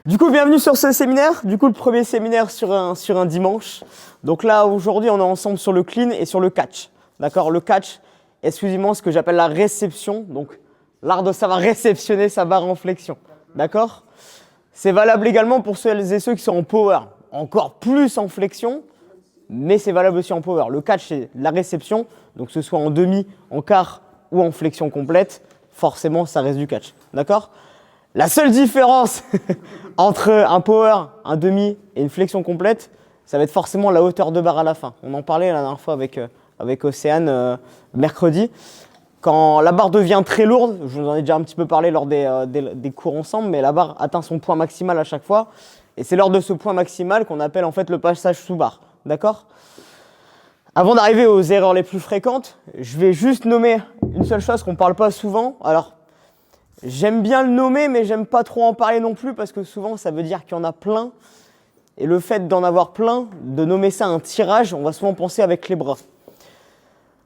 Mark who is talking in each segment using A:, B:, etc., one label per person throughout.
A: Du coup, bienvenue sur ce séminaire. Du coup, le premier séminaire sur un dimanche. Donc là, aujourd'hui, on est ensemble sur le clean et sur le catch. D'accord? Le catch, exclusivement ce que j'appelle la réception. Donc, l'art de savoir réceptionner sa barre en flexion. D'accord? C'est valable également pour celles et ceux qui sont en power. Encore plus en flexion, mais c'est valable aussi en power. Le catch, c'est la réception. Donc, que ce soit en demi, en quart ou en flexion complète, forcément, ça reste du catch. D'accord? La seule différence entre un power, un demi et une flexion complète, ça va être forcément la hauteur de barre à la fin. On en parlait la dernière fois avec Océane mercredi. Quand la barre devient très lourde, je vous en ai déjà un petit peu parlé lors des cours ensemble, mais la barre atteint son point maximal à chaque fois. Et c'est lors de ce point maximal qu'on appelle en fait le passage sous barre. D'accord ? Avant d'arriver aux erreurs les plus fréquentes, je vais juste nommer une seule chose qu'on ne parle pas souvent. Alors, j'aime bien le nommer, mais j'aime pas trop en parler non plus parce que souvent ça veut dire qu'il y en a plein. Et le fait d'en avoir plein, de nommer ça un tirage, on va souvent penser avec les bras.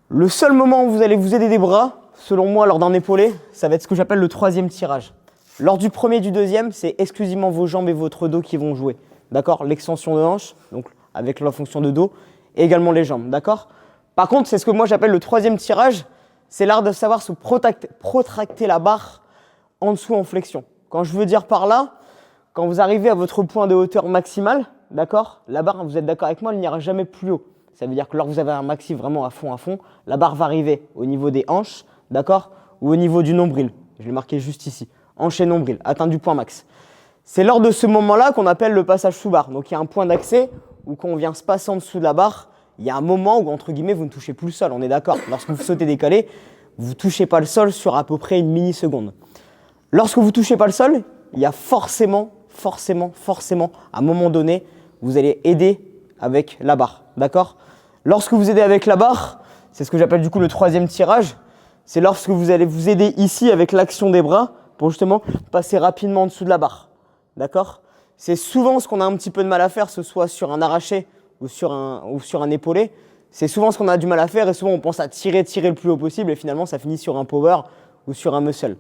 A: Le seul moment où vous allez vous aider des bras, selon moi, lors d'un épaulé, ça va être ce que j'appelle le troisième tirage. Lors du premier et du deuxième, c'est exclusivement vos jambes et votre dos qui vont jouer. D'accord ? L'extension de hanche, donc avec la fonction de dos, et également les jambes. D'accord ? Par contre, c'est ce que moi j'appelle le troisième tirage, c'est l'art de savoir se protracter la barre en dessous en flexion. Quand je veux dire par là, quand vous arrivez à votre point de hauteur maximale, d'accord, la barre, vous êtes d'accord avec moi, elle n'ira jamais plus haut. Ça veut dire que lorsque vous avez un maxi vraiment à fond, la barre va arriver au niveau des hanches, d'accord, ou au niveau du nombril. Je l'ai marqué juste ici. Hanche et nombril, atteinte du point max. C'est lors de ce moment-là qu'on appelle le passage sous barre. Donc il y a un point d'accès où quand on vient se passer en dessous de la barre, il y a un moment où, entre guillemets, vous ne touchez plus le sol. On est d'accord. Lorsque vous sautez décalé, vous ne touchez pas le sol sur à peu près une milliseconde. Lorsque vous ne touchez pas le sol, il y a forcément, à un moment donné, vous allez aider avec la barre. D'accord ? Lorsque vous aidez avec la barre, c'est ce que j'appelle du coup le troisième tirage. C'est lorsque vous allez vous aider ici avec l'action des bras pour justement passer rapidement en dessous de la barre. D'accord ? C'est souvent ce qu'on a un petit peu de mal à faire, que ce soit sur un arraché ou sur un épaulé. C'est souvent ce qu'on a du mal à faire et souvent on pense à tirer le plus haut possible et finalement ça finit sur un power ou sur un muscle.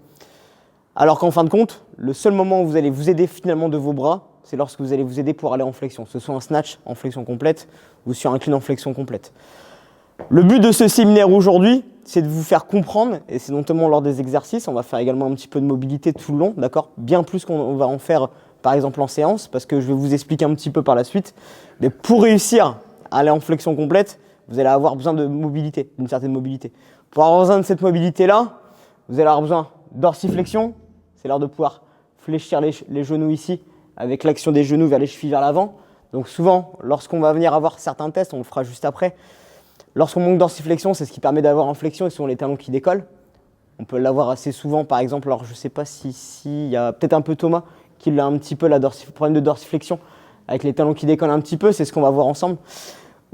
A: Alors qu'en fin de compte, le seul moment où vous allez vous aider finalement de vos bras, c'est lorsque vous allez vous aider pour aller en flexion. Que ce soit un snatch en flexion complète ou sur un clean en flexion complète. Le but de ce séminaire aujourd'hui, c'est de vous faire comprendre, et c'est notamment lors des exercices, on va faire également un petit peu de mobilité tout le long, d'accord ? Bien plus qu'on va en faire par exemple en séance, parce que je vais vous expliquer un petit peu par la suite. Mais pour réussir à aller en flexion complète, vous allez avoir besoin de mobilité, d'une certaine mobilité. Pour avoir besoin de cette mobilité-là, vous allez avoir besoin dorsiflexion. C'est l'heure de pouvoir fléchir les genoux ici avec l'action des genoux vers les chevilles vers l'avant. Donc souvent, lorsqu'on va venir avoir certains tests, on le fera juste après. Lorsqu'on manque dorsiflexion, c'est ce qui permet d'avoir en flexion et souvent les talons qui décollent. On peut l'avoir assez souvent, par exemple. Alors je ne sais pas si il y a peut-être un peu Thomas qui a un petit peu le problème de dorsiflexion avec les talons qui décollent un petit peu. C'est ce qu'on va voir ensemble.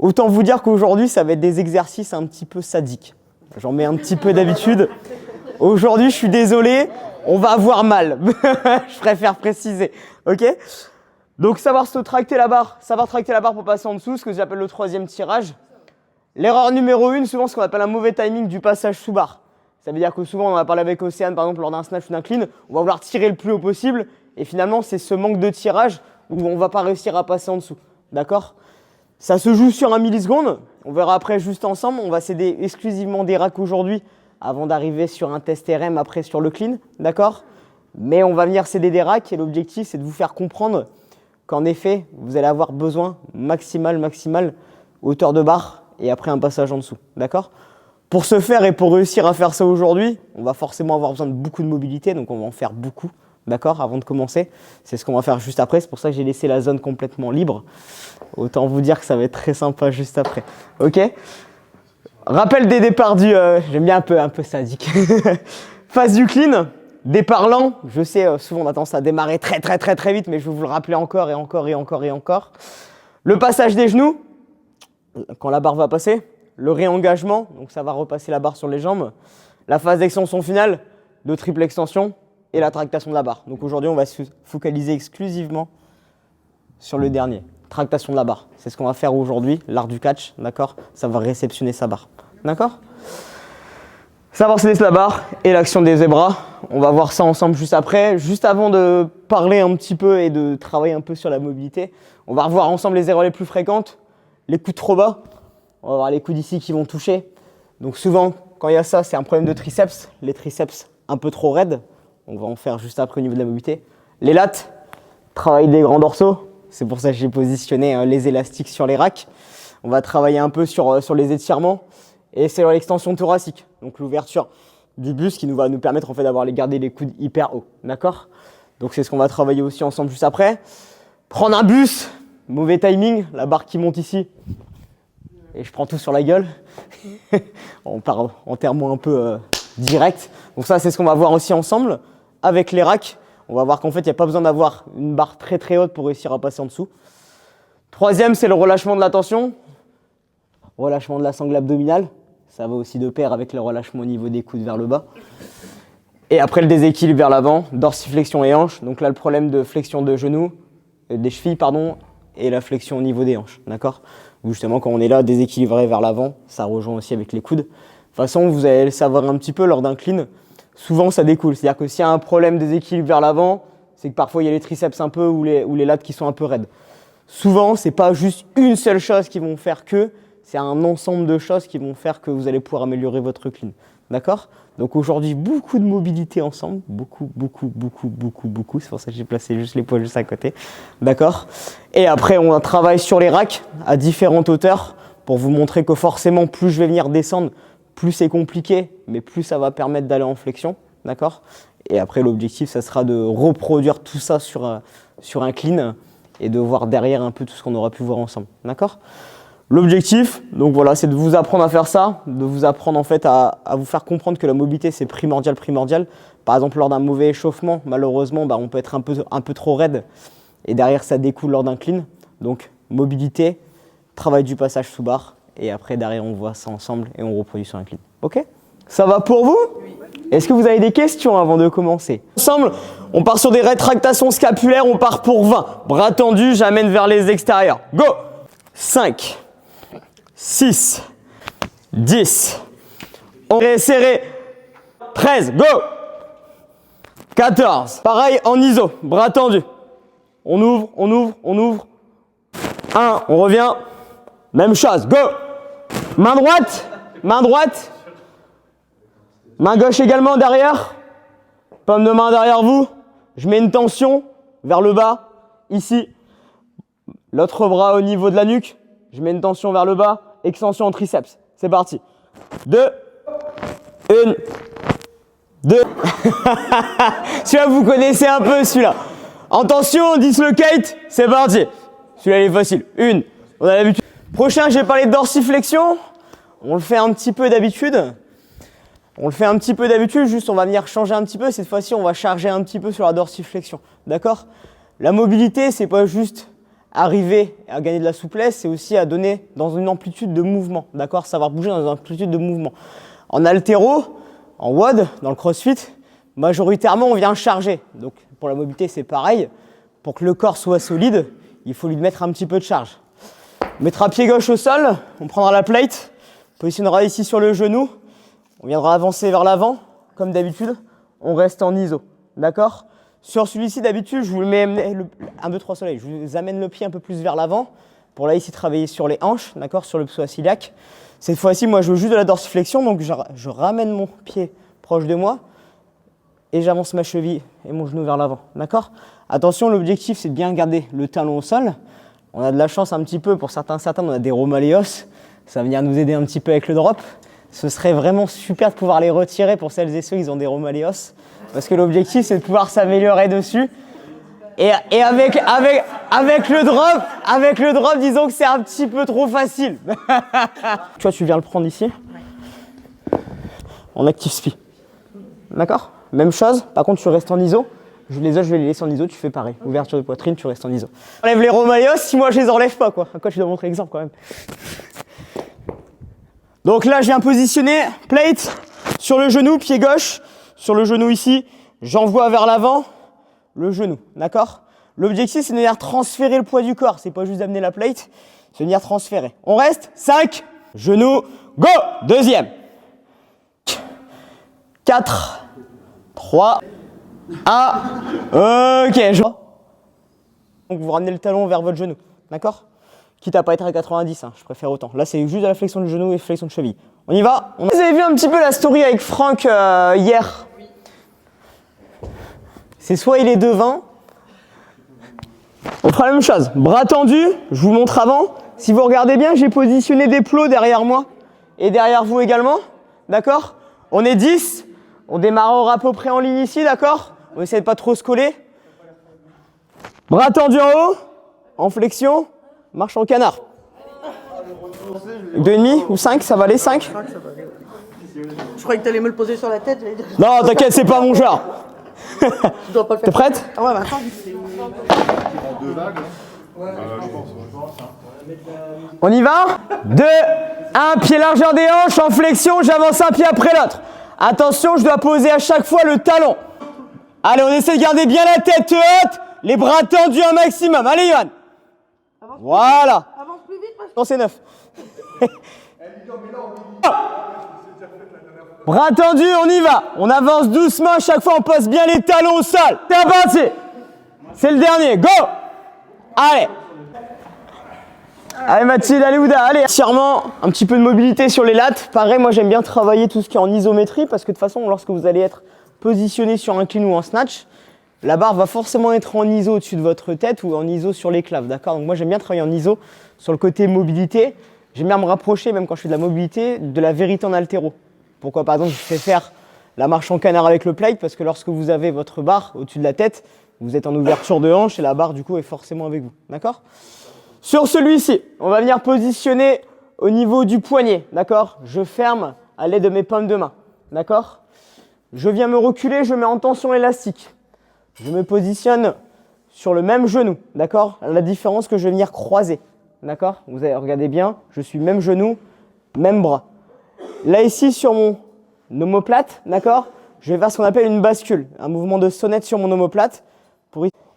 A: Autant vous dire qu'aujourd'hui, ça va être des exercices un petit peu sadiques. J'en mets un petit peu d'habitude. Aujourd'hui, je suis désolé. On va avoir mal, je préfère préciser, ok ? Donc savoir tracter la barre pour passer en dessous, ce que j'appelle le troisième tirage. L'erreur numéro 1, souvent ce qu'on appelle un mauvais timing du passage sous barre. Ça veut dire que souvent, on va parler avec Océane, par exemple, lors d'un snatch ou d'un clean, on va vouloir tirer le plus haut possible, et finalement, c'est ce manque de tirage où on ne va pas réussir à passer en dessous, d'accord ? Ça se joue sur 1 milliseconde, on verra après juste ensemble, on va s'aider exclusivement des racks aujourd'hui, avant d'arriver sur un test RM après sur le clean, d'accord ? Mais on va venir s'aider des racks et l'objectif c'est de vous faire comprendre qu'en effet, vous allez avoir besoin maximal, hauteur de barre et après un passage en dessous, d'accord ? Pour ce faire et pour réussir à faire ça aujourd'hui, on va forcément avoir besoin de beaucoup de mobilité, donc on va en faire beaucoup, d'accord ? Avant de commencer, c'est ce qu'on va faire juste après, c'est pour ça que j'ai laissé la zone complètement libre. Autant vous dire que ça va être très sympa juste après, ok ? Rappel des départs du... j'aime bien un peu sadique. Phase du clean, départ lent. Je sais, souvent on a tendance à démarrer très vite, mais je vais vous le rappeler encore. Le passage des genoux, quand la barre va passer. Le réengagement, donc ça va repasser la barre sur les jambes. La phase d'extension finale, de triple extension et la tractation de la barre. Donc aujourd'hui, on va se focaliser exclusivement sur le dernier. Tractation de la barre. C'est ce qu'on va faire aujourd'hui, l'art du catch, d'accord ? Ça va réceptionner sa barre, d'accord ? Savoir se laisser la barre et l'action des bras. On va voir ça ensemble juste après. Juste avant de parler un petit peu et de travailler un peu sur la mobilité, on va revoir ensemble les erreurs les plus fréquentes. Les coudes trop bas. On va voir les coudes ici qui vont toucher. Donc souvent, quand il y a ça, c'est un problème de triceps. Les triceps un peu trop raides. On va en faire juste après au niveau de la mobilité. Les lattes, travail des grands dorsaux. C'est pour ça que j'ai positionné les élastiques sur les racks. On va travailler un peu sur les étirements. Et c'est l'extension thoracique, donc l'ouverture du buste qui va nous permettre en fait d'avoir garder les coudes hyper hauts, d'accord? Donc c'est ce qu'on va travailler aussi ensemble juste après. Prendre un bus, mauvais timing, la barre qui monte ici, et je prends tout sur la gueule. On part en termes un peu direct. Donc ça c'est ce qu'on va voir aussi ensemble avec les racks. On va voir qu'en fait il n'y a pas besoin d'avoir une barre très très haute pour réussir à passer en dessous. Troisième, c'est le relâchement de la tension, relâchement de la sangle abdominale. Ça va aussi de pair avec le relâchement au niveau des coudes vers le bas. Et après le déséquilibre vers l'avant, dorsiflexion et hanche. Donc là, le problème de flexion de genoux, des chevilles, pardon, et la flexion au niveau des hanches. D'accord? Justement, quand on est là, déséquilibré vers l'avant, ça rejoint aussi avec les coudes. De toute façon, vous allez le savoir un petit peu lors d'un clean. Souvent, ça découle. C'est-à-dire que s'il y a un problème de déséquilibre vers l'avant, c'est que parfois, il y a les triceps un peu ou les lattes qui sont un peu raides. Souvent, c'est pas juste une seule chose qui vont faire que. C'est un ensemble de choses qui vont faire que vous allez pouvoir améliorer votre clean. D'accord? Donc aujourd'hui, beaucoup de mobilité ensemble. Beaucoup. C'est pour ça que j'ai placé juste les poids juste à côté. D'accord? Et après, on travaille sur les racks à différentes hauteurs pour vous montrer que forcément, plus je vais venir descendre, plus c'est compliqué, mais plus ça va permettre d'aller en flexion. D'accord? Et après, l'objectif, ça sera de reproduire tout ça sur un clean et de voir derrière un peu tout ce qu'on aura pu voir ensemble. D'accord? L'objectif, donc voilà, c'est de vous apprendre à faire ça, de vous apprendre en fait à vous faire comprendre que la mobilité c'est primordial. Par exemple, lors d'un mauvais échauffement, malheureusement, on peut être un peu trop raide et derrière ça découle lors d'un clean. Donc mobilité, travail du passage sous barre et après derrière on voit ça ensemble et on reproduit sur un clean. Ok? Ça va pour vous? Oui. Est-ce que vous avez des questions avant de commencer? Ensemble, on part sur des rétractations scapulaires, on part pour 20. Bras tendus, j'amène vers les extérieurs. Go! 5. 6, 10, on est serré, 13, go, 14, pareil en iso, bras tendus, on ouvre, 1, on revient, même chose, go, main droite, main gauche également derrière, paume de main derrière vous, je mets une tension vers le bas, ici, l'autre bras au niveau de la nuque, je mets une tension vers le bas, extension en triceps. C'est parti. 2, 1, 2. Celui-là, vous connaissez un peu celui-là. En tension, dislocate, c'est parti. Celui-là, il est facile. 1, on a l'habitude. Prochain, j'ai parlé de dorsiflexion. On le fait un petit peu d'habitude. Juste on va venir changer un petit peu. Cette fois-ci, on va charger un petit peu sur la dorsiflexion. D'accord? La mobilité, c'est pas juste arriver à gagner de la souplesse, c'est aussi à donner dans une amplitude de mouvement, d'accord? Savoir bouger dans une amplitude de mouvement. En haltéro, en WOD, dans le crossfit, majoritairement on vient charger. Donc pour la mobilité c'est pareil. Pour que le corps soit solide, il faut lui mettre un petit peu de charge. On mettra pied gauche au sol, on prendra la plate, on positionnera ici sur le genou, on viendra avancer vers l'avant, comme d'habitude, on reste en iso, d'accord? Sur celui-ci, d'habitude, je vous mets 1, 2, 3 soleils. Je vous amène le pied un peu plus vers l'avant pour là ici travailler sur les hanches, d'accord, sur le psoas-iliaque. Cette fois-ci, moi, je veux juste de la dorsiflexion, donc je ramène mon pied proche de moi et j'avance ma cheville et mon genou vers l'avant, d'accord? Attention, l'objectif, c'est de bien garder le talon au sol. On a de la chance un petit peu, pour certains, on a des romaléos. Ça va venir nous aider un petit peu avec le drop. Ce serait vraiment super de pouvoir les retirer pour celles et ceux qui ont des romaléos. Parce que l'objectif, c'est de pouvoir s'améliorer dessus. Et avec le drop, disons que c'est un petit peu trop facile. Tu vois, tu viens le prendre ici. En active spi. D'accord? Même chose. Par contre, tu restes en iso. Les autres, je vais les laisser en iso. Tu fais pareil. Ouverture de poitrine, tu restes en iso. Enlève les romaléos si moi je les enlève pas, quoi. À quoi tu dois montrer l'exemple quand même. Donc là, je viens positionner plate sur le genou, pied gauche. Sur le genou ici, j'envoie vers l'avant le genou, d'accord? L'objectif, c'est de venir transférer le poids du corps. C'est pas juste d'amener la plate, c'est de venir transférer. On reste, 5, genou, go! Deuxième. 4, 3, 1. Ok, donc vous ramenez le talon vers votre genou, d'accord? Quitte à pas être à 90, hein, je préfère autant. Là, c'est juste à la flexion du genou et flexion de cheville. On y va. Vous avez vu un petit peu la story avec Franck hier? C'est soit il est devant. On fera la même chose. Bras tendus, je vous montre avant. Si vous regardez bien, j'ai positionné des plots derrière moi et derrière vous également, d'accord? On est 10. On démarre à peu près en ligne ici, d'accord? On essaie de pas trop se coller. Bras tendus en haut, en flexion, marche en canard. 2,5 ou 5, ça va aller 5?
B: Je croyais que tu allais me le poser sur la tête.
A: Non, t'inquiète, c'est pas mon genre.
B: Tu dois pas le faire.
A: T'es prête?
B: Ah ouais, bah attends.
A: On y va? 2, 1, pied largeur des hanches, en flexion, j'avance un pied après l'autre. Attention, je dois poser à chaque fois le talon. Allez, on essaie de garder bien la tête haute, les bras tendus un maximum. Allez, Yohan. Voilà.
B: Avance plus vite parce que...
A: Non, c'est 9. Bras tendus, on y va. On avance doucement, à chaque fois on pose bien les talons au sol. C'est parti. C'est le dernier, go. Allez. Allez Mathilde, allez Ouda, allez. Étirement, un petit peu de mobilité sur les lattes. Pareil, moi j'aime bien travailler tout ce qui est en isométrie parce que de toute façon, lorsque vous allez être positionné sur un clean ou un snatch, la barre va forcément être en iso au-dessus de votre tête ou en iso sur les claves, d'accord? Donc moi j'aime bien travailler en iso sur le côté mobilité. J'aime bien me rapprocher, même quand je fais de la mobilité, de la vérité en haltéro. Pourquoi par exemple je fais faire la marche en canard avec le plate? Parce que lorsque vous avez votre barre au-dessus de la tête, vous êtes en ouverture de hanche et la barre du coup est forcément avec vous, d'accord? Sur celui-ci, on va venir positionner au niveau du poignet, d'accord? Je ferme à l'aide de mes paumes de main, d'accord? Je viens me reculer, je mets en tension élastique. Je me positionne sur le même genou, d'accord? La différence que je vais venir croiser, d'accord? Vous allez regarder bien, je suis même genou, même bras. Là ici sur mon omoplate, d'accord? Je vais faire ce qu'on appelle une bascule, un mouvement de sonnette sur mon omoplate.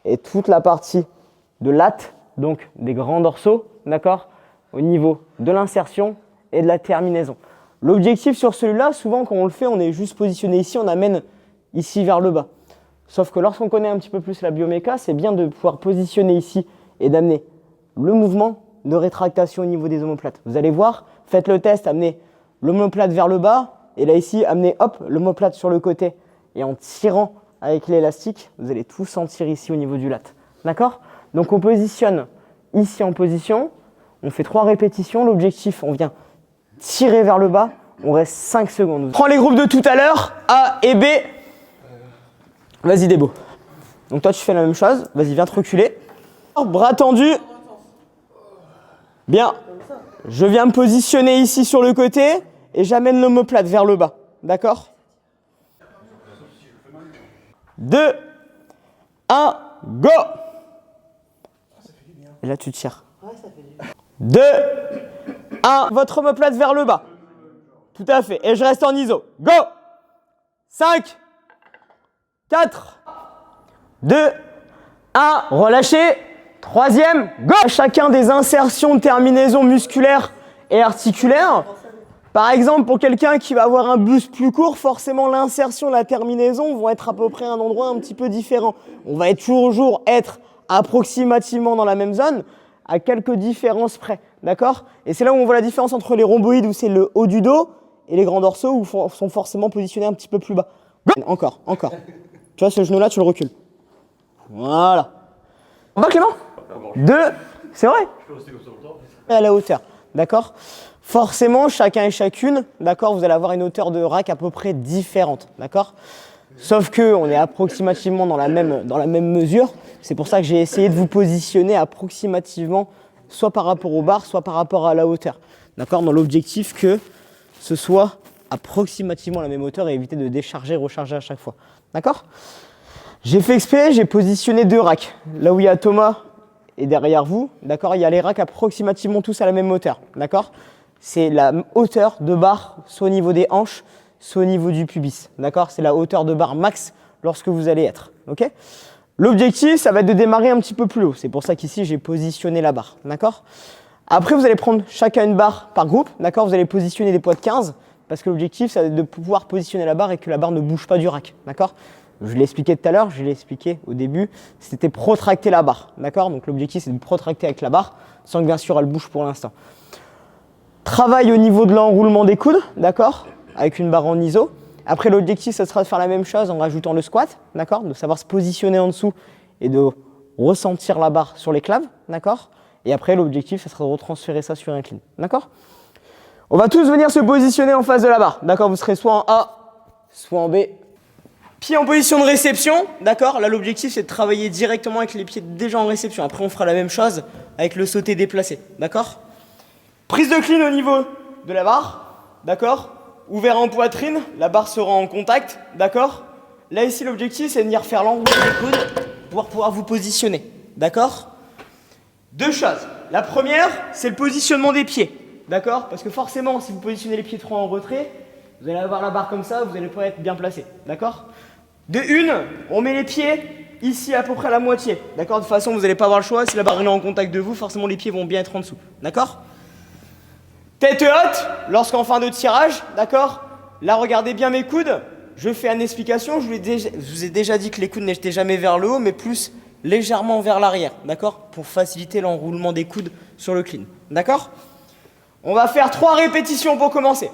A: Et toute la partie de latte, donc des grands dorsaux, d'accord? Au niveau de l'insertion et de la terminaison. L'objectif sur celui-là, souvent quand on le fait, on est juste positionné ici, on amène ici vers le bas. Sauf que lorsqu'on connaît un petit peu plus la bioméca, c'est bien de pouvoir positionner ici et d'amener le mouvement de rétractation au niveau des omoplates. Vous allez voir, faites le test, amenez l'omoplate vers le bas et là ici, amenez hop, l'omoplate sur le côté et en tirant avec l'élastique, vous allez tout sentir ici au niveau du lat. D'accord? Donc on positionne ici en position, on fait 3 répétitions, l'objectif, on vient tirer vers le bas, on reste 5 secondes. Prends les groupes de tout à l'heure, A et B. Vas-y Débo. Donc toi tu fais la même chose, vas-y viens te reculer. Bras tendus. Bien. Je viens me positionner ici sur le côté et j'amène l'omoplate vers le bas. D'accord? 2, 1, go! Et là tu tires. 2, 1, votre omoplate vers le bas. Tout à fait. Et je reste en iso. Go! 5, 4, 2, 1, relâchez. 3e, go! Chacun des insertions de terminaison musculaire et articulaire. Par exemple, pour quelqu'un qui va avoir un buste plus court, forcément l'insertion et la terminaison vont être à peu près à un endroit un petit peu différent. On va toujours être approximativement dans la même zone, à quelques différences près, d'accord? Et c'est là où on voit la différence entre les rhomboïdes, où c'est le haut du dos, et les grands dorsaux, où sont forcément positionnés un petit peu plus bas. Encore. Tu vois, ce genou-là, tu le recules. Voilà. On va, Clément? 2, c'est vrai? Et à la hauteur, d'accord? Forcément, chacun et chacune, d'accord, vous allez avoir une hauteur de rack à peu près différente, d'accord? Sauf qu'on est approximativement dans la même mesure. C'est pour ça que j'ai essayé de vous positionner approximativement, soit par rapport aux barres, soit par rapport à la hauteur, d'accord? Dans l'objectif que ce soit approximativement la même hauteur et éviter de décharger, recharger à chaque fois, d'accord? J'ai fait exprès, j'ai positionné 2 racks. Là où il y a Thomas et derrière vous, d'accord, il y a les racks approximativement tous à la même hauteur, d'accord? C'est la hauteur de barre, soit au niveau des hanches, soit au niveau du pubis, d'accord? C'est la hauteur de barre max lorsque vous allez être, ok? L'objectif, ça va être de démarrer un petit peu plus haut. C'est pour ça qu'ici, j'ai positionné la barre, d'accord? Après, vous allez prendre chacun une barre par groupe, d'accord? Vous allez positionner des poids de 15, parce que l'objectif, c'est de pouvoir positionner la barre et que la barre ne bouge pas du rack, d'accord? Je l'ai expliqué tout à l'heure, je l'ai expliqué au début, c'était protracter la barre, d'accord? Donc l'objectif, c'est de protracter avec la barre, sans que bien sûr elle bouge pour l'instant. Travail au niveau de l'enroulement des coudes, d'accord? Avec une barre en ISO. Après, l'objectif, ça sera de faire la même chose en rajoutant le squat, d'accord? De savoir se positionner en dessous et de ressentir la barre sur les claves, d'accord? Et après, l'objectif, ça sera de retransférer ça sur un clean, d'accord? On va tous venir se positionner en face de la barre, d'accord? Vous serez soit en A, soit en B. Pied en position de réception, d'accord? Là, l'objectif, c'est de travailler directement avec les pieds déjà en réception. Après, on fera la même chose avec le sauté déplacé, d'accord? Prise de clean au niveau de la barre, d'accord? Ouvert en poitrine, la barre sera en contact, d'accord? Là, ici, l'objectif, c'est de venir faire l'enroulement des coudes pour pouvoir vous positionner, d'accord? Deux choses. La première, c'est le positionnement des pieds, d'accord? Parce que forcément, si vous positionnez les pieds trop en retrait, vous allez avoir la barre comme ça, vous n'allez pas être bien placé, d'accord? De une, on met les pieds ici à peu près à la moitié, d'accord? De toute façon, vous n'allez pas avoir le choix. Si la barre est en contact de vous, forcément, les pieds vont bien être en dessous, d'accord? Tête haute, lorsqu'en fin de tirage, d'accord? Là, regardez bien mes coudes. Je fais une explication. Je vous ai déjà dit que les coudes n'étaient jamais vers le haut, mais plus légèrement vers l'arrière, d'accord? Pour faciliter l'enroulement des coudes sur le clean, d'accord? On va faire 3 répétitions pour commencer.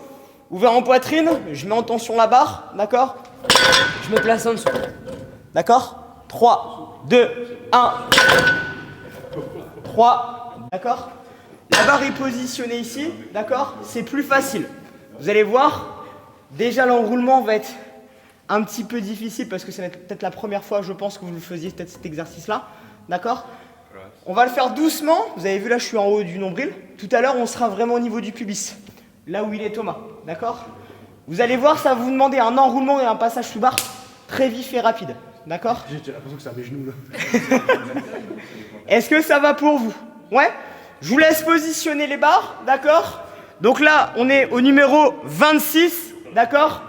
A: Ouvert en poitrine, je mets en tension la barre, d'accord? Je me place en dessous, d'accord? 3, 2, 1, 3, d'accord? La barre est positionnée ici, d'accord? C'est plus facile. Vous allez voir, déjà l'enroulement va être un petit peu difficile parce que c'est peut-être la première fois, je pense, que vous le faisiez peut-être cet exercice-là, d'accord? On va le faire doucement. Vous avez vu là, je suis en haut du nombril. Tout à l'heure, on sera vraiment au niveau du pubis, là où il est Thomas, d'accord? Vous allez voir, ça va vous demander un enroulement et un passage sous barre très vif et rapide, d'accord?
C: J'ai l'impression que c'est à mes genoux là.
A: Est-ce que ça va pour vous? Ouais? Je vous laisse positionner les barres, d'accord? Donc là, on est au numéro 26, d'accord?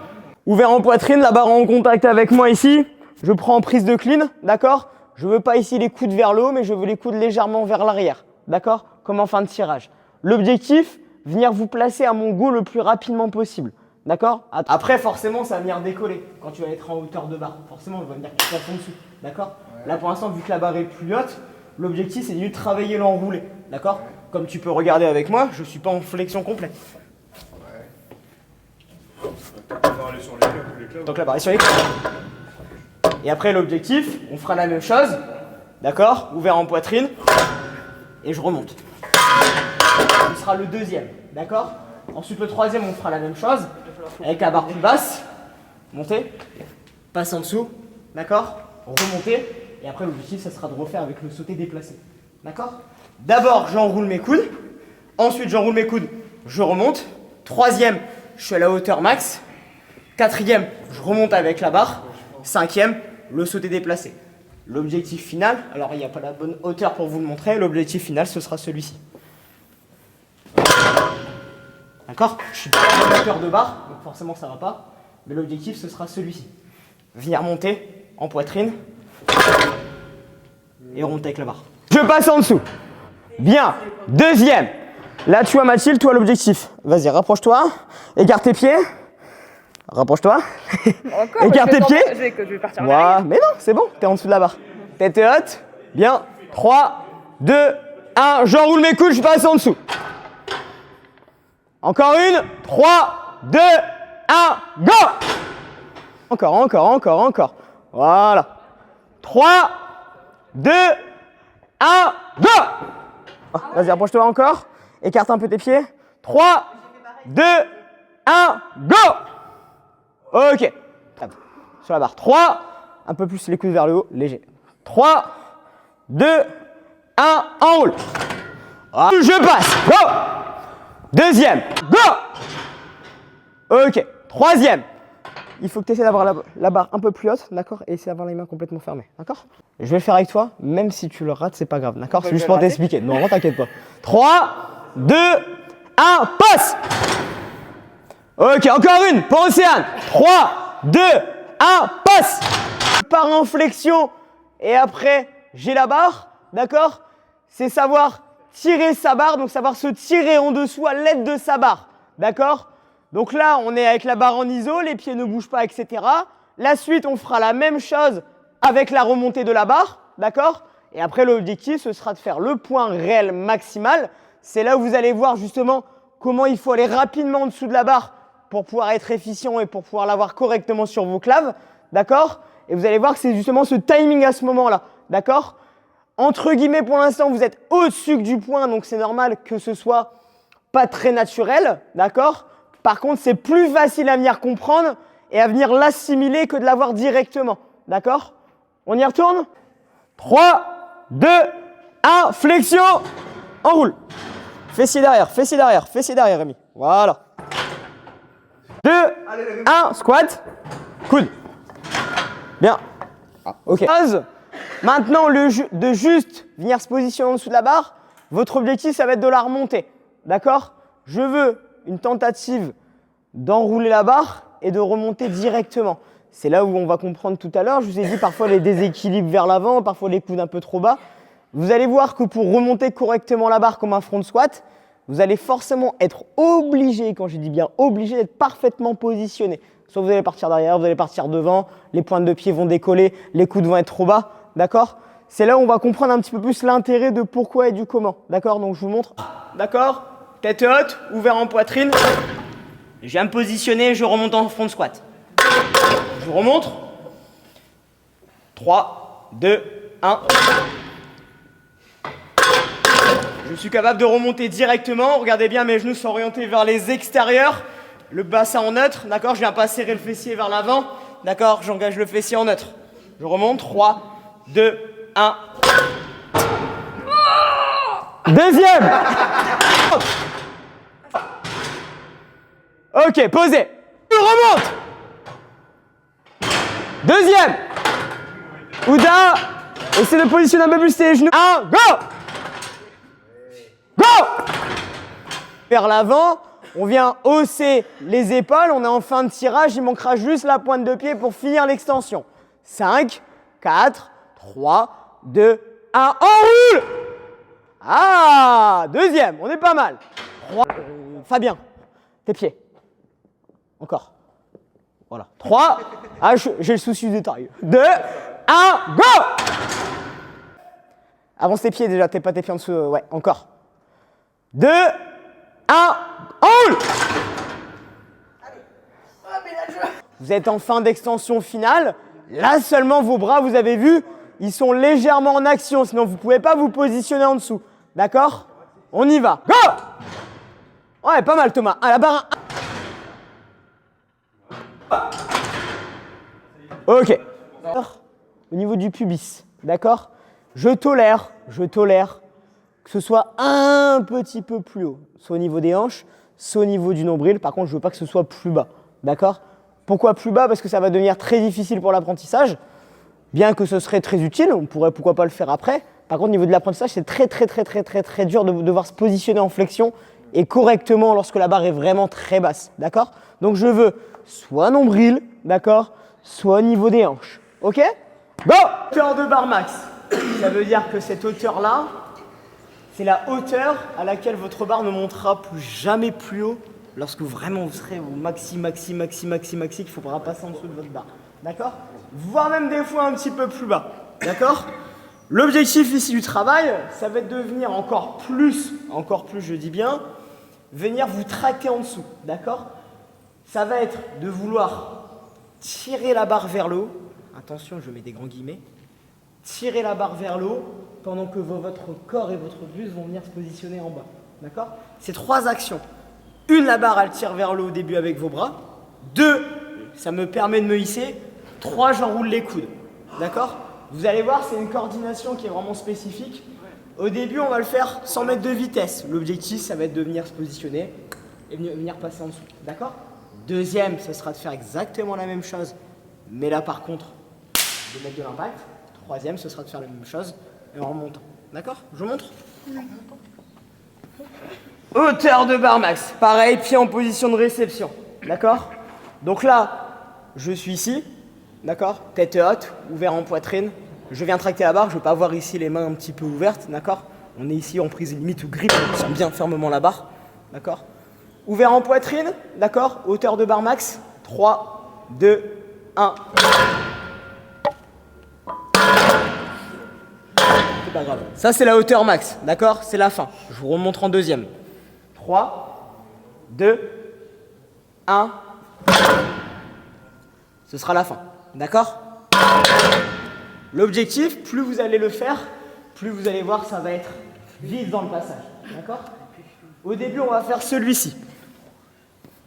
A: Ouvert en poitrine, la barre en contact avec moi ici. Je prends en prise de clean, d'accord? Je veux pas ici les coudes vers le haut, mais je veux les coudes légèrement vers l'arrière, d'accord? Comme en fin de tirage. L'objectif, venir vous placer à mon go le plus rapidement possible, d'accord? Après, forcément, ça va venir décoller quand tu vas être en hauteur de barre. Forcément, je vais venir te placer en dessous, d'accord? Là, pour l'instant, vu que la barre est plus haute, l'objectif, c'est de travailler l'enroulé, d'accord? Comme tu peux regarder avec moi, je ne suis pas en flexion complète. Donc la barre est sur les claves. Et après, l'objectif, on fera la même chose, d'accord? Ouvert en poitrine, et je remonte. Ce sera le deuxième, d'accord? Ensuite, le troisième, on fera la même chose, avec la barre plus basse. Monter, passe en dessous, d'accord? Remonter, et après, l'objectif, ça sera de refaire avec le sauté déplacé, d'accord? D'abord, j'enroule mes coudes. Ensuite, j'enroule mes coudes, je remonte. Troisième, je suis à la hauteur max. Quatrième, je remonte avec la barre. Cinquième, le sauté déplacé. L'objectif final, alors il n'y a pas la bonne hauteur pour vous le montrer, l'objectif final, ce sera celui-ci. D'accord? Je suis pas à la hauteur de barre, donc forcément ça ne va pas. Mais l'objectif, ce sera celui-ci. Venir monter en poitrine et remonter avec la barre. Je passe en dessous. Bien. Deuxième. Là, tu vois, Mathilde, toi, l'objectif. Vas-y, rapproche-toi. Écarte tes pieds. Rapproche-toi. Écarte tes pieds.
B: Que je vais partir en
A: Voilà. Mais non, c'est bon. T'es en dessous de la barre. Tête haute. Bien. 3, 2, 1. J'enroule mes coudes, je passe en dessous. Encore une. 3, 2, 1. Go. Encore. Voilà. 3, 2, 1, go. Vas-y, approche-toi encore. Écarte un peu tes pieds. 3, 2, 1, go. Ok. Très bien. Sur la barre. 3, un peu plus les coudes vers le haut, léger. 3, 2, 1, enroule. Je passe. Go. Deuxième. Go. Ok. Troisième. Il faut que tu essaies d'avoir la barre un peu plus haute, d'accord? Et essayer d'avoir les mains complètement fermées, d'accord? Je vais le faire avec toi, même si tu le rates, c'est pas grave, d'accord? C'est juste pour t'expliquer. Non, t'inquiète pas. 3, 2, 1, passe! Ok, encore une pour Océane. 3, 2, 1, passe! Je pars en flexion et après, j'ai la barre, d'accord? C'est savoir tirer sa barre, donc savoir se tirer en dessous à l'aide de sa barre, d'accord? Donc là, on est avec la barre en iso, les pieds ne bougent pas, etc. La suite, on fera la même chose avec la remontée de la barre, d'accord? Et après, l'objectif, ce sera de faire le point réel maximal. C'est là où vous allez voir justement comment il faut aller rapidement en dessous de la barre pour pouvoir être efficient et pour pouvoir l'avoir correctement sur vos claves, d'accord? Et vous allez voir que c'est justement ce timing à ce moment-là, d'accord? Entre guillemets, pour l'instant, vous êtes au-dessus du point, donc c'est normal que ce soit pas très naturel, d'accord? Par contre, c'est plus facile à venir comprendre et à venir l'assimiler que de l'avoir directement, d'accord? On y retourne? 3, 2, 1, flexion, enroule. Fessier derrière, Rémi. Voilà. 2, 1, squat, coude. Bien. Ok. Maintenant, de juste venir se positionner en dessous de la barre, votre objectif, ça va être de la remonter. D'accord? Je veux une tentative d'enrouler la barre et de remonter directement. C'est là où on va comprendre tout à l'heure. Je vous ai dit parfois les déséquilibres vers l'avant, parfois les coudes un peu trop bas. Vous allez voir que pour remonter correctement la barre comme un front squat, vous allez forcément être obligé, quand je dis bien obligé, d'être parfaitement positionné. Soit vous allez partir derrière, vous allez partir devant, les pointes de pied vont décoller, les coudes vont être trop bas, d'accord? C'est là où on va comprendre un petit peu plus l'intérêt de pourquoi et du comment, d'accord? Donc je vous montre, d'accord? Tête haute, ouvert en poitrine. Je viens me positionner, je remonte en front squat. Je vous remontre. 3, 2, 1. Je suis capable de remonter directement. Regardez bien, mes genoux sont orientés vers les extérieurs. Le bassin en neutre, d'accord? Je viens pas serrer le fessier vers l'avant. D'accord? J'engage le fessier en neutre. Je remonte. 3, 2, 1. Deuxième. Ok, posez. Je remonte. Deuxième. Ouda. Essayez de positionner un peu plus les genoux. 1, go. Go. Vers l'avant. On vient hausser les épaules, on est en fin de tirage, il manquera juste la pointe de pied pour finir l'extension. 5, 4, 3, 2, 1, enroule! Ah, deuxième, on est pas mal. 3, Fabien, tes pieds. Encore. Voilà. 3, j'ai le souci du détail. 2, 1, go! Avance tes pieds déjà, t'es pas tes pieds en dessous, ouais, encore. 2, 1, enroule! Vous êtes en fin d'extension finale. Là seulement vos bras, vous avez vu, ils sont légèrement en action. Sinon, vous ne pouvez pas vous positionner en dessous. D'accord? On y va. Go! Ouais, pas mal Thomas. À la barre. Ok. Au niveau du pubis. D'accord? Je tolère que ce soit un petit peu plus haut, soit au niveau des hanches, soit au niveau du nombril. Par contre, je ne veux pas que ce soit plus bas, d'accord? Pourquoi plus bas? Parce que ça va devenir très difficile pour l'apprentissage, bien que ce serait très utile, on pourrait pourquoi pas le faire après. Par contre, au niveau de l'apprentissage, c'est très dur de devoir se positionner en flexion et correctement lorsque la barre est vraiment très basse, d'accord? Donc je veux soit nombril, d'accord, soit au niveau des hanches, ok? Go! Hauteur de barre max, ça veut dire que cette hauteur-là, c'est la hauteur à laquelle votre barre ne montera plus jamais plus haut lorsque vraiment vous serez au maxi, qu'il ne faudra passer en dessous de votre barre. D'accord? Voire même des fois un petit peu plus bas. D'accord? L'objectif ici du travail, ça va être de venir encore plus, je dis bien, venir vous tracter en dessous. D'accord? Ça va être de vouloir tirer la barre vers le haut. Attention, je mets des grands guillemets. Tirer la barre vers le haut pendant que votre corps et votre buste vont venir se positionner en bas. D'accord? C'est 3 actions. 1, la barre, elle tire vers le haut au début avec vos bras. 2, ça me permet de me hisser. 3, j'enroule les coudes. D'accord? Vous allez voir, c'est une coordination qui est vraiment spécifique. Au début, on va le faire sans mettre de vitesse. L'objectif, ça va être de venir se positionner et venir passer en dessous. D'accord? Deuxième, ce sera de faire exactement la même chose. Mais là, par contre, de mettre de l'impact. Troisième, ce sera de faire la même chose et en remontant. D'accord? Je vous montre? Hauteur de barre max. Pareil, pied en position de réception. D'accord? Donc là, je suis ici. D'accord? Tête haute, ouvert en poitrine. Je viens tracter la barre. Je ne veux pas avoir ici les mains un petit peu ouvertes. D'accord? On est ici en prise limite ou grip. On tient bien fermement la barre. D'accord? Ouvert en poitrine, d'accord? Hauteur de barre max. 3, 2, 1. C'est pas grave. Ça, c'est la hauteur max, d'accord? C'est la fin. Je vous remontre en deuxième. 3, 2, 1. Ce sera la fin, d'accord? L'objectif, plus vous allez le faire, plus vous allez voir, ça va être vite dans le passage, d'accord? Au début, on va faire celui-ci.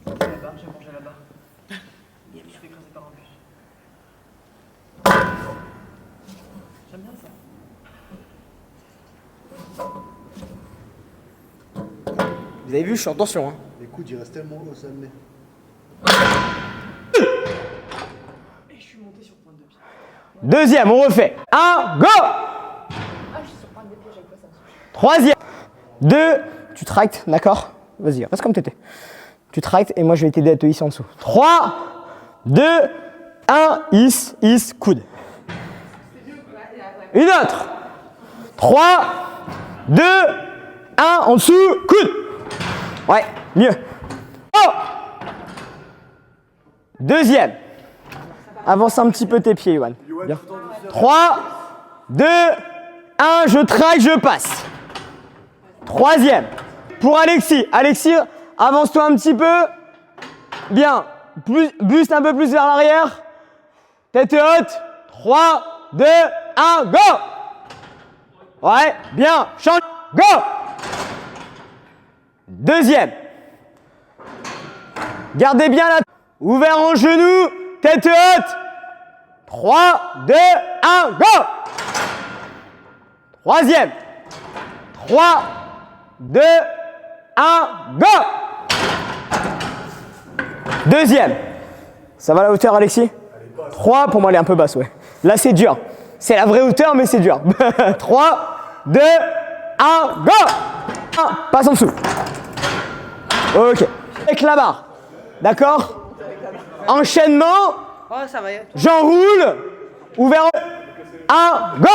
B: J'ai mangé la barre. Je suis écrasé par un bus. J'aime bien ça.
A: Vous avez vu, je suis en tension. Hein.
C: Les coudes, ils restent tellement haut, ça me met.
B: Et je suis monté sur point de pied.
A: Deuxième, on refait. 1, go!
B: Ah, je suis sur point de pied, j'aime pas ça.
A: Troisième. 2, tu tractes, d'accord? Vas-y, reste comme t'étais. Tu tractes et moi je vais t'aider à te hisser en dessous. 3, 2, 1, hisse, coude. Une autre. 3, 2, 1, en dessous, coude. Ouais, mieux. Oh! Deuxième. Avance un petit peu tes pieds, Yoann. Bien. 3, 2, 1, je traque, je passe. Troisième. Pour Alexis. Alexis, avance-toi un petit peu. Bien. Buste un peu plus vers l'arrière. Tête haute. 3, 2, 1, go! Ouais, bien. Change. Go! Deuxième. Gardez bien la... Ouvert en genou. Tête haute. 3, 2, 1, go! Troisième. 3, 2, 1, go! Deuxième. Ça va la hauteur, Alexis? 3, pour moi, elle est un peu basse, ouais. Là, c'est dur. C'est la vraie hauteur, mais c'est dur. 3, 2, 1, go! 1, passe en dessous. Ok. Avec la barre. D'accord? Enchaînement.
B: Oh, ça va y être.
A: J'enroule. Ouvert. 1, go!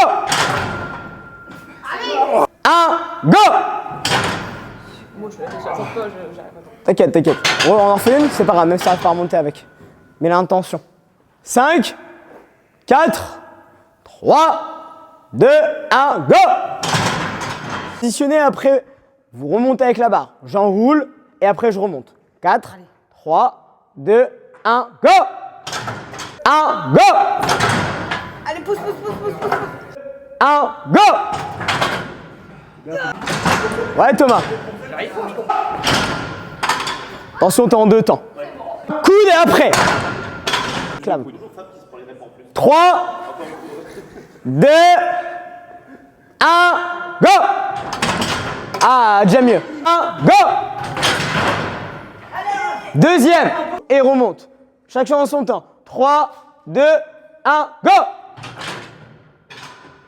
A: 1, go!
B: Moi, je fais déjà. J'arrive pas.
A: T'inquiète, t'inquiète. On en refait une, c'est pas grave, même si ça va pas remonter avec. Mais l'intention. 5, 4, 3, 2, 1, go! Positionnez après, vous remontez avec la barre. J'enroule et après je remonte. 4, 3, 2, 1, go! 1, go!
B: Allez, pousse.
A: 1, go! Ouais, Thomas. Attention, t'es en deux temps. Coude et après. Clame. 3, 2, 1, go! Ah, déjà mieux. 1, go! Deuxième. Et remonte. Chacun en son temps. 3, 2, 1, go!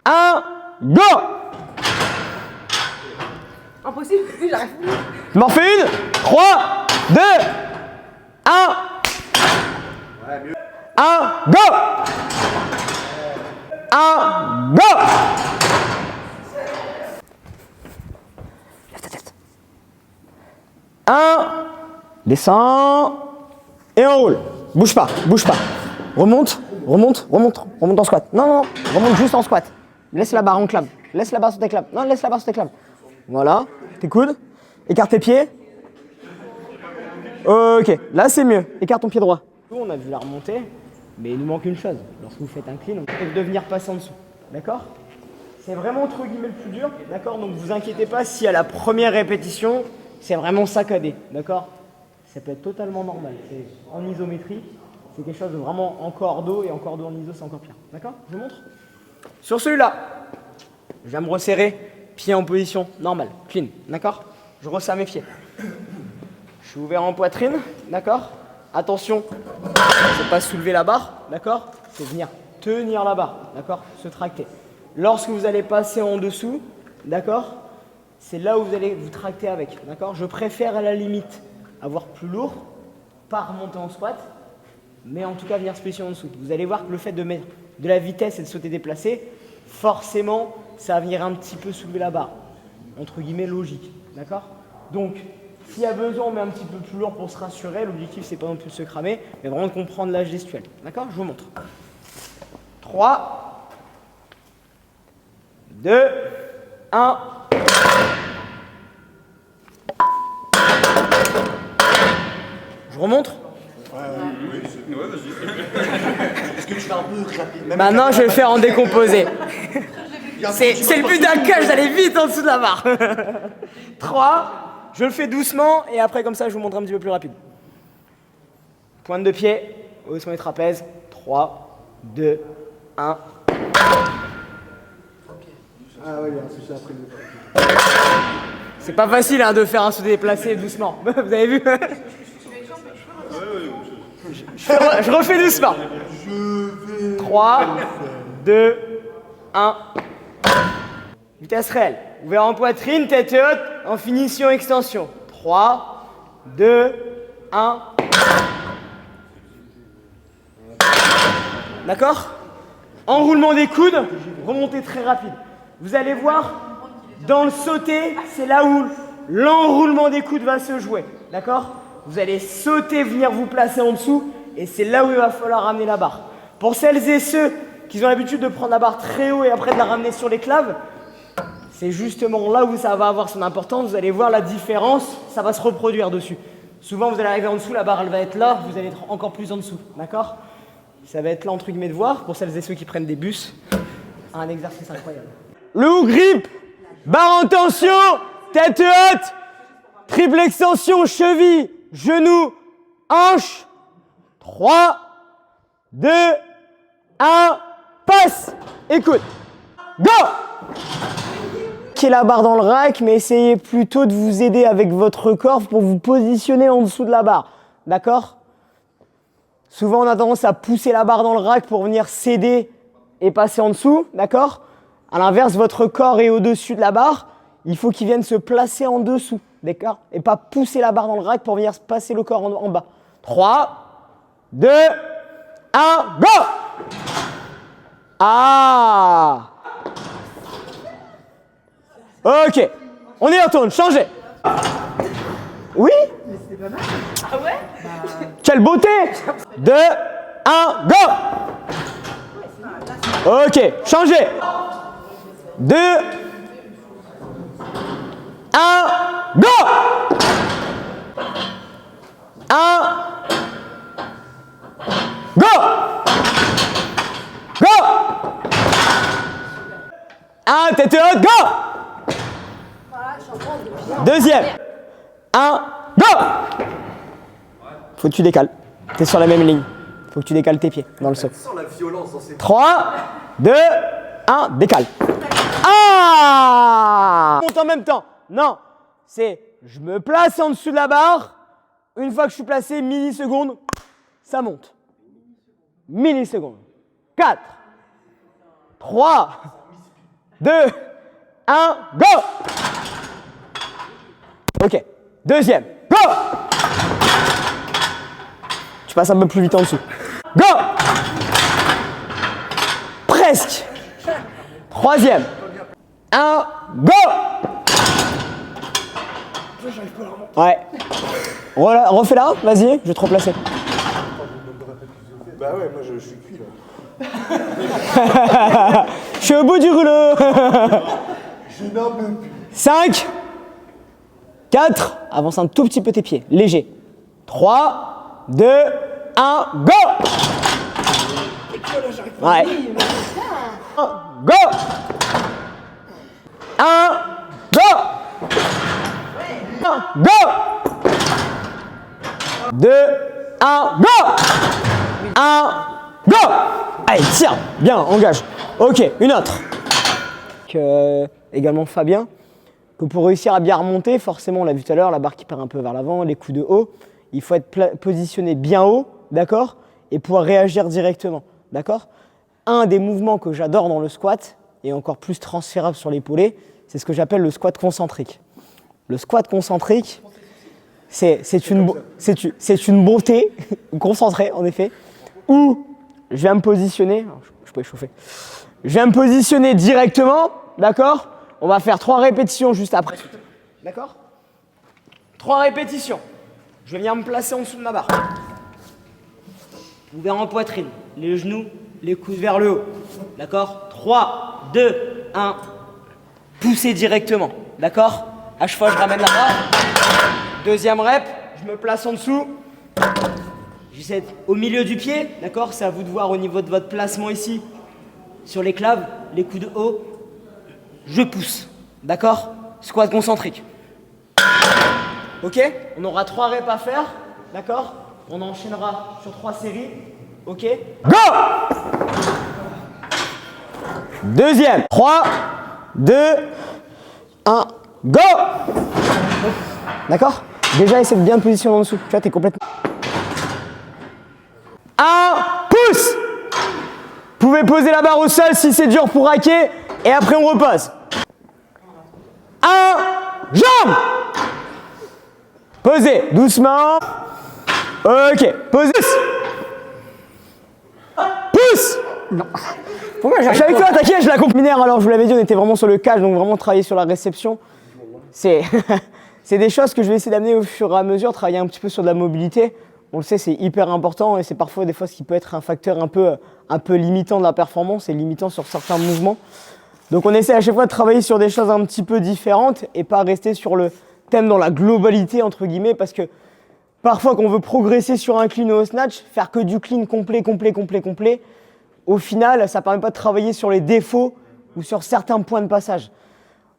A: 1, go!
B: Impossible, j'arrive plus.
A: Je m'en fais une. 3, 2, 1. 1, go! 1, go! Lève ta tête. 1, descends et on roule. Bouge pas. Remonte en squat. Non, remonte juste en squat. Laisse la barre en clame. Laisse la barre sur tes clames. Non, laisse la barre sur tes clames. Voilà, tes coudes. Écarte tes pieds. Ok, là c'est mieux. Écarte ton pied droit. On a vu la remontée, mais il nous manque une chose. Lorsque vous faites un clean, on peut devenir passer en dessous. D'accord? C'est vraiment entre guillemets le plus dur. D'accord? Donc vous inquiétez pas si à la première répétition, c'est vraiment saccadé. D'accord? Ça peut être totalement normal. C'est en isométrie, c'est quelque chose de vraiment en cordeau et en cordeau en iso, c'est encore pire. D'accord? Je vous montre. Sur celui-là, je viens me resserrer, pied en position normale, clean. D'accord? Je resserre mes pieds. Je suis ouvert en poitrine, d'accord? Attention, c'est pas soulever la barre, d'accord? C'est venir tenir la barre, d'accord? Se tracter. Lorsque vous allez passer en dessous, d'accord? C'est là où vous allez vous tracter avec, d'accord? Je préfère à la limite avoir plus lourd, pas remonter en squat, mais en tout cas venir se placer en dessous. Vous allez voir que le fait de mettre de la vitesse et de sauter déplacé, forcément, ça va venir un petit peu soulever la barre. Entre guillemets, logique, d'accord? Donc, S'il y a besoin, on met un petit peu plus lourd pour se rassurer. L'objectif, c'est pas non plus de se cramer, mais vraiment de comprendre la gestuelle. D'accord? Je vous montre. 3, 2, 1. Je remonte?
C: Est-ce que tu fais un peu rapide?
A: Maintenant, je vais le faire en décomposé. C'est le but d'un catch, d'aller vite en dessous de la barre. 3, je le fais doucement et après comme ça je vous montre un petit peu plus rapide. Pointe de pied, haussement des trapèzes. 3, 2, 1.
C: Ah oui, il y a un souci après.
A: C'est pas facile hein, de faire un saut déplacé doucement. Vous avez vu? Je refais doucement. 3, 2, 1. Vitesse réelle. Ouvert en poitrine, tête haute, en finition extension. 3, 2, 1. D'accord? Enroulement des coudes, remontée très rapide. Vous allez voir, dans le sauté, c'est là où l'enroulement des coudes va se jouer. D'accord? Vous allez sauter, venir vous placer en dessous, et c'est là où il va falloir ramener la barre. Pour celles et ceux qui ont l'habitude de prendre la barre très haut et après de la ramener sur les claves, c'est justement là où ça va avoir son importance. Vous allez voir la différence, ça va se reproduire dessus. Souvent, vous allez arriver en dessous, la barre elle va être là, vous allez être encore plus en dessous. D'accord? Ça va être là entre guillemets de voir, pour celles et ceux qui prennent des bus, un exercice incroyable. Le hook grip, barre en tension, tête haute, triple extension, cheville, genou, hanche. 3, 2, 1, passe. Écoute, go. Qui est la barre dans le rack, mais essayez plutôt de vous aider avec votre corps pour vous positionner en dessous de la barre. D'accord? Souvent, on a tendance à pousser la barre dans le rack pour venir s'aider et passer en dessous. D'accord? À l'inverse, votre corps est au-dessus de la barre. Il faut qu'il vienne se placer en dessous. D'accord? Et pas pousser la barre dans le rack pour venir passer le corps en bas. 3, 2, 1, go! Ah! Ok, on y retourne, changez. Oui? Mais c'était pas mal. Ah ouais? Quelle beauté! 2, 1, go! Ok, changez. 2, 1, go! 1, go! Go! 1, tête haute, go! Deuxième. 1, go! Faut que tu décales. T'es sur la même ligne. Faut que tu décales tes pieds dans le saut. 3, 2, 1, décale. Ah! Monte en même temps. Non. C'est je me place en dessous de la barre. Une fois que je suis placé, millisecondes, ça monte. Millisecondes. 4, 3, 2, 1, go! Ok, deuxième, go! Tu passes un peu plus vite en dessous. Go! Presque. Troisième. 1, go! Ouais. Refais-la, vas-y, je vais te replacer.
C: Bah ouais, moi je suis cuit là.
A: Je suis au bout du rouleau.
C: Je n'en peux plus. 5,
A: 4, avance un tout petit peu tes pieds, léger. 3, 2, 1, go! Ouais. Go! 1, go! 1, go! 2, 1, go! 1, go! Allez, tire! Bien, engage. Ok, une autre. Également Fabien. Que pour réussir à bien remonter, forcément, on l'a vu tout à l'heure, la barre qui part un peu vers l'avant, les coups de haut, il faut être positionné bien haut, d'accord? Et pouvoir réagir directement, d'accord? Un des mouvements que j'adore dans le squat, et encore plus transférable sur l'épaulé, c'est ce que j'appelle le squat concentrique. Le squat concentrique, c'est une bonté concentrée, en effet, où je vais me positionner, je peux échauffer, je vais me positionner directement, d'accord? On va faire 3 répétitions juste après. D'accord? 3 répétitions. Je vais venir me placer en dessous de ma barre. Ouvert en poitrine, les genoux, les coudes vers le haut. D'accord? 3, 2, 1. Poussez directement. D'accord? À chaque fois, je ramène la barre. Deuxième rep, je me place en dessous. J'essaie au milieu du pied. D'accord? C'est à vous de voir au niveau de votre placement ici. Sur les claves, les coudes hauts. Je pousse. D'accord? Squat concentrique. Ok? On aura 3 reps à faire. D'accord? On enchaînera sur 3 séries. Ok? Go! Deuxième. 3, 2, 1, go! D'accord? Déjà, essaie de bien te positionner en dessous. Tu vois, t'es complètement... 1, pousse! Vous pouvez poser la barre au sol si c'est dur pour raquer. Et après, on repose. 1, jambe! Posez, doucement. Ok, posez. Pousse! Non. Pourquoi je suis avec toi, t'inquiète, je la compte. Alors, je vous l'avais dit, on était vraiment sur le catch, donc vraiment travailler sur la réception. C'est des choses que je vais essayer d'amener au fur et à mesure, travailler un petit peu sur de la mobilité. On le sait, c'est hyper important et c'est parfois des fois ce qui peut être un facteur un peu limitant de la performance et limitant sur certains mouvements. Donc on essaie à chaque fois de travailler sur des choses un petit peu différentes et pas rester sur le thème dans la globalité entre guillemets, parce que parfois quand on veut progresser sur un clean ou au snatch, faire que du clean complet, au final ça permet pas de travailler sur les défauts ou sur certains points de passage.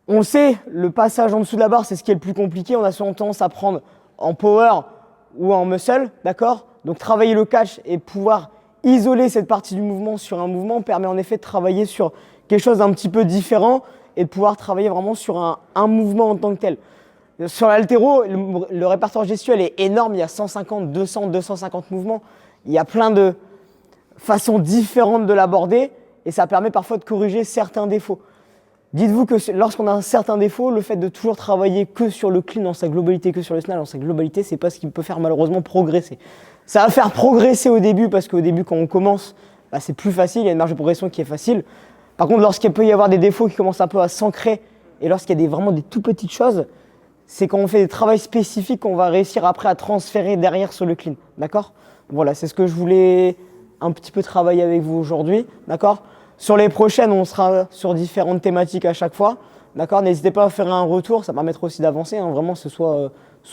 A: On sait, le passage en dessous de la barre c'est ce qui est le plus compliqué, on a souvent tendance à prendre en power ou en muscle, d'accord? Donc travailler le catch et pouvoir isoler cette partie du mouvement sur un mouvement permet en effet de travailler sur quelque chose d'un petit peu différent et de pouvoir travailler vraiment sur un mouvement en tant que tel. Sur l'haltéro, le répertoire gestuel est énorme, il y a 150, 200, 250 mouvements. Il y a plein de façons différentes de l'aborder et ça permet parfois de corriger certains défauts. Dites-vous que lorsqu'on a un certain défaut, le fait de toujours travailler que sur le clean dans sa globalité, que sur le snatch dans sa globalité, c'est pas ce qui peut faire malheureusement progresser. Ça va faire progresser au début parce qu'au début quand on commence, bah, c'est plus facile, il y a une marge de progression qui est facile. Par contre, lorsqu'il peut y avoir des défauts qui commencent un peu à s'ancrer et lorsqu'il y a vraiment des tout petites choses, c'est quand on fait des travaux spécifiques qu'on va réussir après à transférer derrière sur le clean. D'accord? Voilà, c'est ce que je voulais un petit peu travailler avec vous aujourd'hui. D'accord? Sur les prochaines, on sera sur différentes thématiques à chaque fois. D'accord? N'hésitez pas à faire un retour, ça permettra aussi d'avancer. Hein, vraiment, que ce soit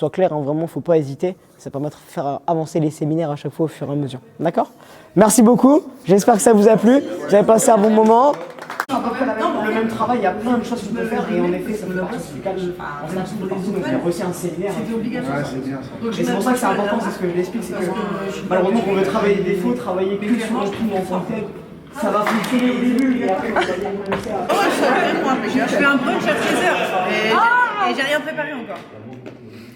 A: clair, hein, vraiment, il ne faut pas hésiter. Ça permettra de faire avancer les séminaires à chaque fois au fur et à mesure. D'accord? Merci beaucoup. J'espère que ça vous a plu. Vous avez passé un bon moment. Le même travail, il y a plein de choses qu'on peut faire et en effet, ça fait partie du catch. En fait, donc il y a aussi un séminaire.
C: Ouais, c'est bien ça.
A: Et c'est pour ça que c'est important, c'est ce que je l'explique, c'est que malheureusement, on veut travailler des défauts, travailler que sur le clean en tant que tel. Ça va fonctionner au début, et après, vous allez commencer à...
D: Je fais un brunch à 13h et j'ai rien préparé encore.